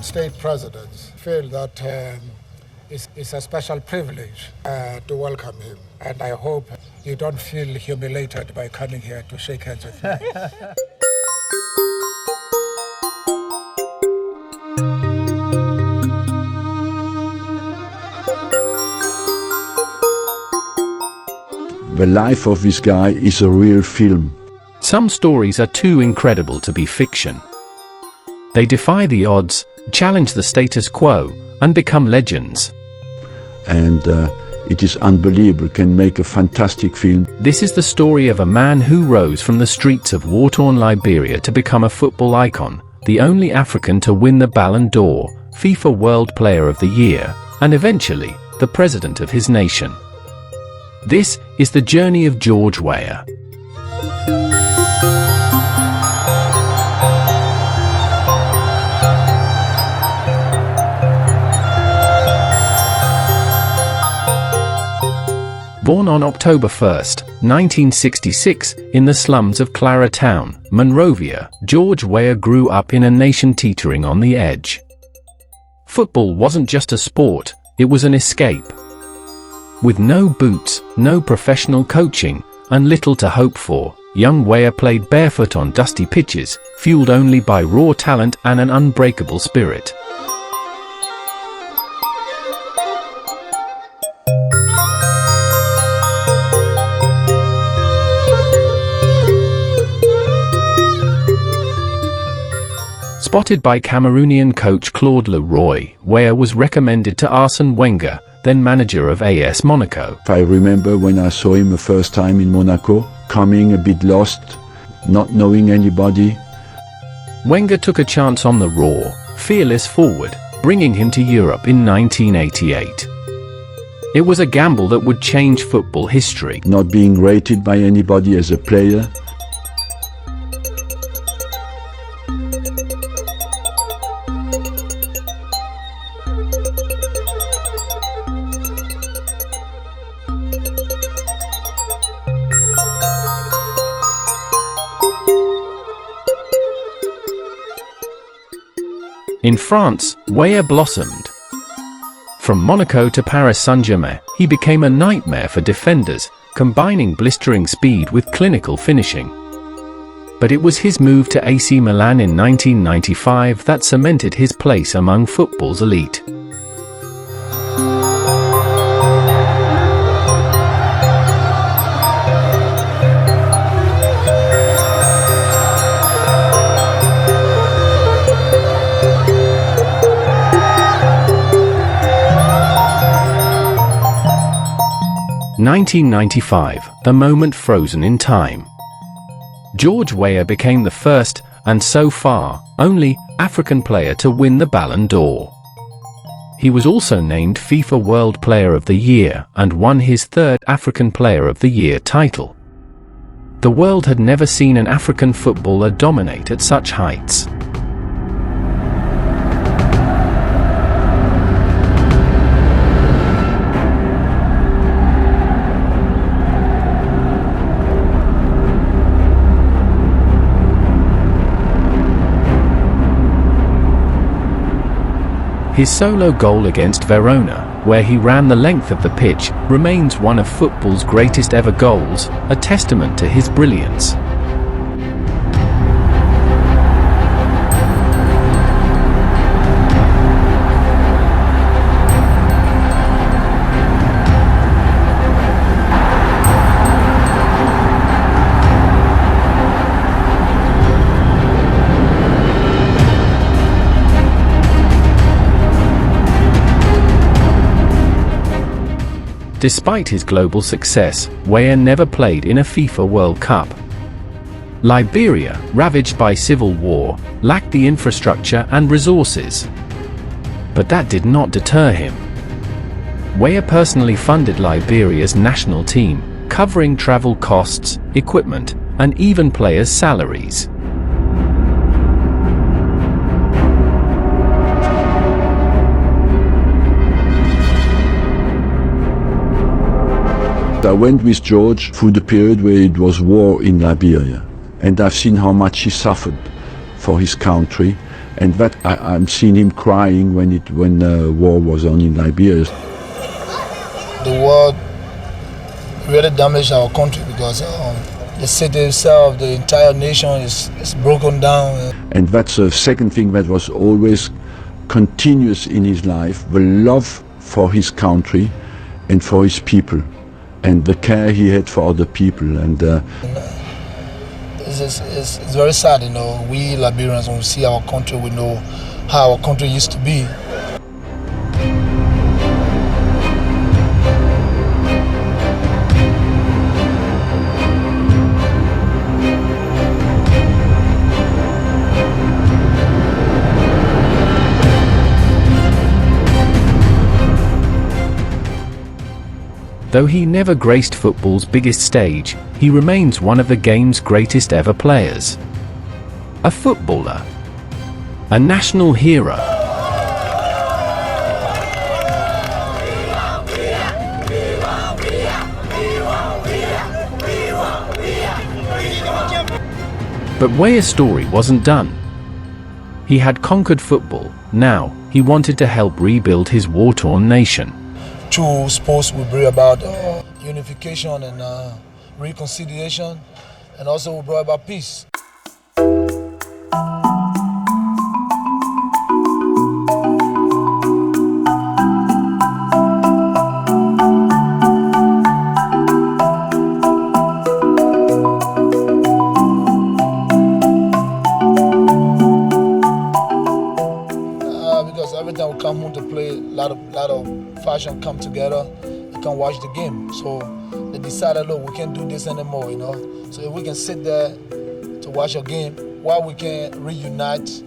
state presidents feel that it's a special privilege to welcome him. And I hope you don't feel humiliated by coming here to shake hands with me. The life of this guy is a real film. Some stories are too incredible to be fiction. They defy the odds, challenge the status quo, and become legends. And it is unbelievable, can make a fantastic film. This is the story of a man who rose from the streets of war-torn Liberia to become a football icon, the only African to win the Ballon d'Or, FIFA World Player of the Year, and eventually, the president of his nation. This is the journey of George Weah. Born on October 1, 1966, in the slums of Clara Town, Monrovia, George Weah grew up in a nation teetering on the edge. Football wasn't just a sport, it was an escape. With no boots, no professional coaching, and little to hope for, young Weah played barefoot on dusty pitches, fueled only by raw talent and an unbreakable spirit. Spotted by Cameroonian coach Claude Leroy, Weah was recommended to Arsène Wenger, then manager of AS Monaco. I remember when I saw him the first time in Monaco, coming a bit lost, not knowing anybody. Wenger took a chance on the raw, fearless forward, bringing him to Europe in 1988. It was a gamble that would change football history. Not being rated by anybody as a player. In France, Weah blossomed. From Monaco to Paris Saint-Germain, he became a nightmare for defenders, combining blistering speed with clinical finishing. But it was his move to AC Milan in 1995 that cemented his place among football's elite. (1995), the moment frozen in time. George Weah became the first, and so far, only, African player to win the Ballon d'Or. He was also named FIFA World Player of the Year and won his third African Player of the Year title. The world had never seen an African footballer dominate at such heights. His solo goal against Verona, where he ran the length of the pitch, remains one of football's greatest ever goals, a testament to his brilliance. Despite his global success, Weah never played in a FIFA World Cup. Liberia, ravaged by civil war, lacked the infrastructure and resources. But that did not deter him. Weah personally funded Liberia's national team, covering travel costs, equipment, and even players' salaries. I went with George through the period where it was war in Liberia, and I've seen how much he suffered for his country, And that I'm seen him crying when war was on in Liberia. The war really damaged our country because the city itself, the entire nation is broken down. And that's the second thing that was always continuous in his life, the love for his country and for his people, and the care he had for other people. And it's very sad, you know. We Liberians, when we see our country, we know how our country used to be. Though he never graced football's biggest stage, he remains one of the game's greatest ever players. A footballer. A national hero. But Weah's story wasn't done. He had conquered football. Now, he wanted to help rebuild his war-torn nation. Through sports, we bring about unification and reconciliation, and also we brought about peace. Because every time we come home to play, a lot of fashion come together and come watch the game. So they decided, look, we can't do this anymore, you know. So if we can sit there to watch a game, while we can reunite,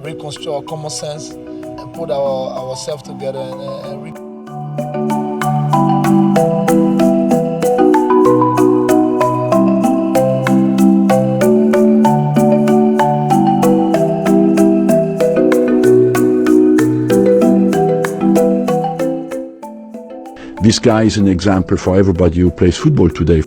reconstruct our common sense, and put ourselves together and This guy is an example for everybody who plays football today.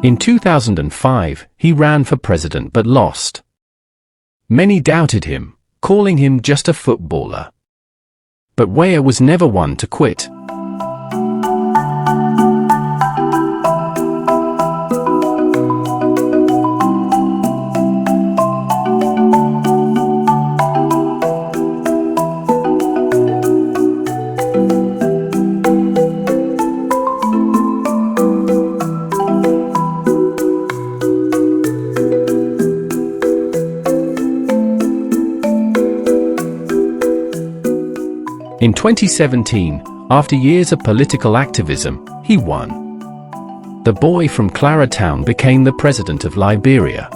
In 2005, he ran for president but lost. Many doubted him, calling him just a footballer. But Weah was never one to quit. In 2017, after years of political activism, he won. The boy from Claratown became the president of Liberia.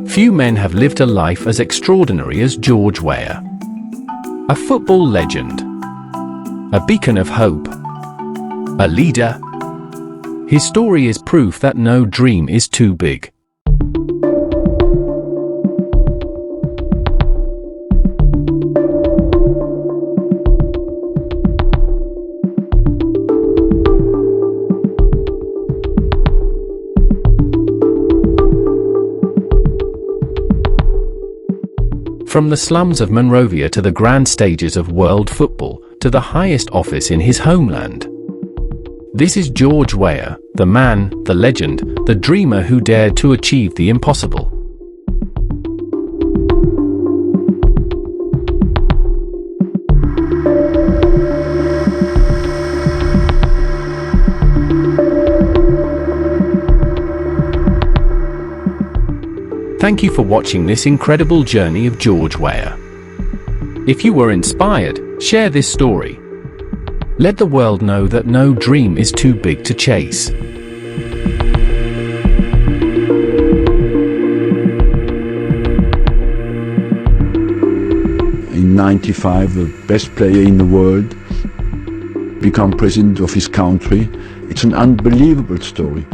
Few men have lived a life as extraordinary as George Weah. A football legend. A beacon of hope. A leader. His story is proof that no dream is too big. From the slums of Monrovia to the grand stages of world football, to the highest office in his homeland. This is George Weah, the man, the legend, the dreamer who dared to achieve the impossible. Thank you for watching this incredible journey of George Weah. If you were inspired, share this story. Let the world know that no dream is too big to chase. in 95, the best player in the world, become president of his country. It's an unbelievable story.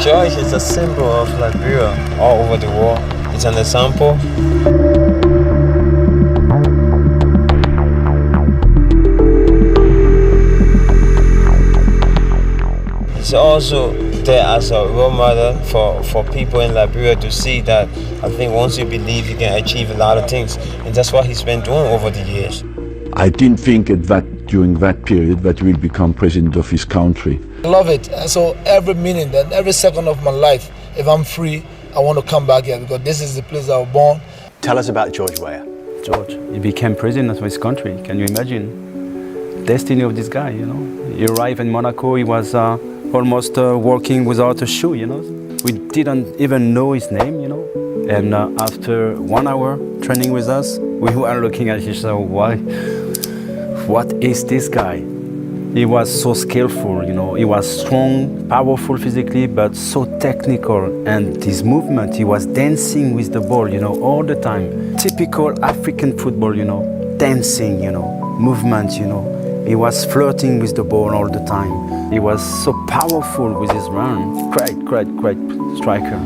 George is a symbol of Liberia all over the world. It's an example. It's also there as a role model for people in Liberia to see that I think once you believe you can achieve a lot of things, and that's what he's been doing over the years. I didn't think during that period that he will become president of his country. I love it. And so every minute and every second of my life, if I'm free, I want to come back here because this is the place I was born. Tell us about George Weah. George, he became president of his country. Can you imagine? Destiny of this guy, you know. He arrived in Monaco, he was almost walking without a shoe, you know. We didn't even know his name, you know. And after 1 hour training with us, we were looking at each other, what is this guy? He was so skillful, you know. He was strong, powerful physically, but so technical. And his movement, he was dancing with the ball, you know, all the time. Typical African football, you know, dancing, you know, movement, you know. He was flirting with the ball all the time. He was so powerful with his run. Great striker.